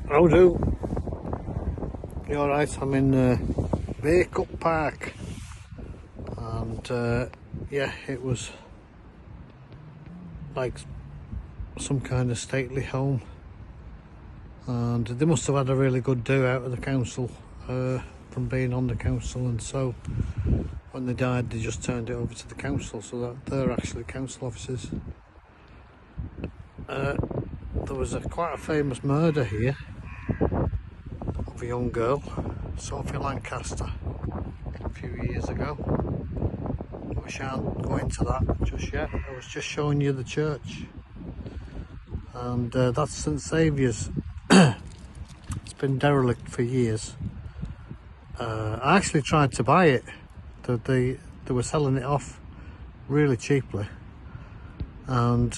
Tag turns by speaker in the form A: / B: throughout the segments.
A: How do? You alright? I'm in Wake-up Park, and yeah, it was like some kind of stately home, and they must have had a really good do out of the council from being on the council, and so when they died they just turned it over to the council, so that they're actually council officers. There was quite a famous murder here of a young girl, Sophie Lancaster, a few years ago. We shan't go into that just yet. I was just showing you the church, and that's St Saviour's. It's been derelict for years. I actually tried to buy it. They were selling it off really cheaply, and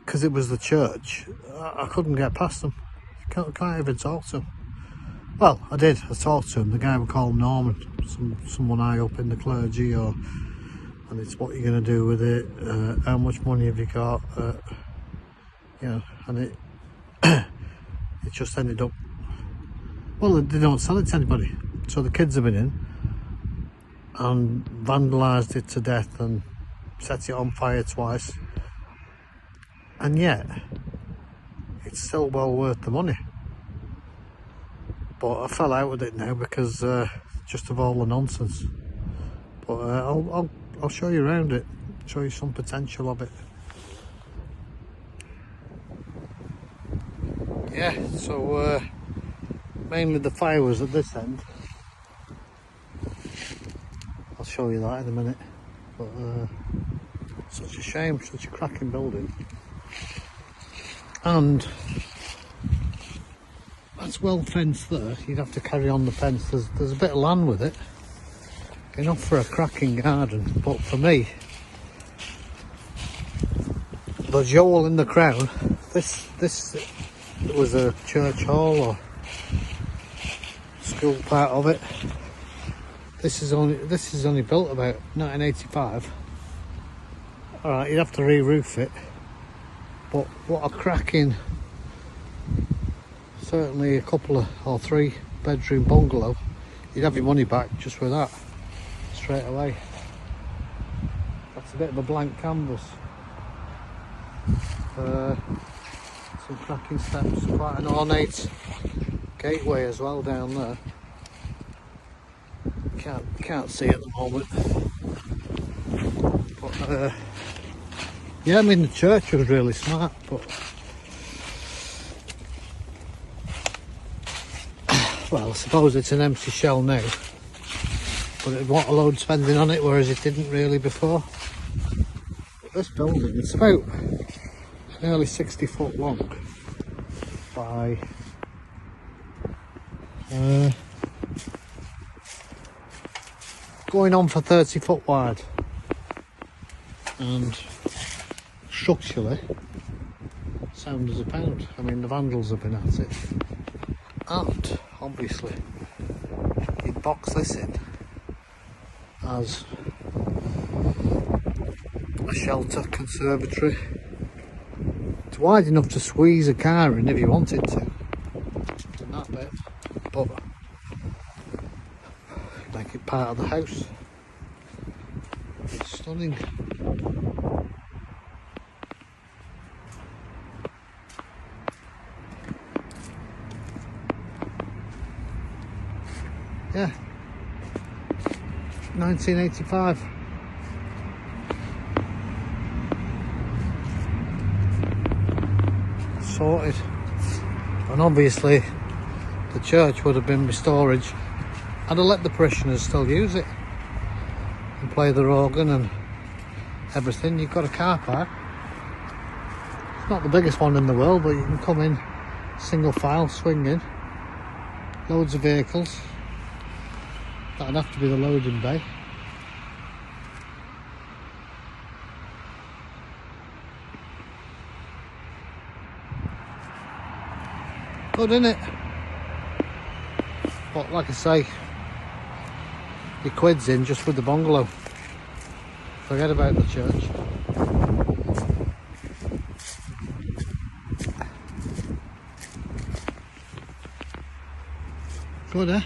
A: because it was the church, I couldn't get past them. Can't even talk to them. Well, I did. I talked to him. The guy we call Norman, someone high up in the clergy, and it's what you're going to do with it, how much money have you got, you know, and it it just ended up, well, they don't sell it to anybody, so the kids have been in and vandalised it to death and set it on fire twice, and yet it's still well worth the money. But I fell out with it now because just of all the nonsense. But I'll show you around it, show you some potential of it. Yeah, so mainly the fire was at this end. I'll show you that in a minute. But such a shame, such a cracking building. And that's well fenced there. You'd have to carry on the fence. There's a bit of land with it, enough for a cracking garden. But for me, the jewel in the crown, this was a church hall or school part of it. This is only built about 1985. All right, you'd have to re-roof it. But what a cracking, certainly a couple of or 3 bedroom bungalow. You'd have your money back just with that straight away. That's a bit of a blank canvas. Some cracking steps, quite an ornate gateway as well down there. Can't see at the moment. But yeah, I mean the church was really smart, but well, I suppose it's an empty shell now, but it want a load spending on it, whereas it didn't really before. But this building, it's about nearly 60 foot long by going on for 30 foot wide, and structurally sound as a pound. I mean, the vandals have been at it, and obviously you'd box this in as a shelter, conservatory. It's wide enough to squeeze a car in if you wanted to, in that bit, but make it part of the house. It's stunning. Yeah, 1985. Sorted. And obviously the church would have been my storage. I'd have let the parishioners still use it and play their organ and everything. You've got a car park. It's not the biggest one in the world, but you can come in single file, swing in. Loads of vehicles. That'd have to be the loading bay. Good, isn't it? But like I say, your quid's in just with the bungalow. Forget about the church. Good, eh?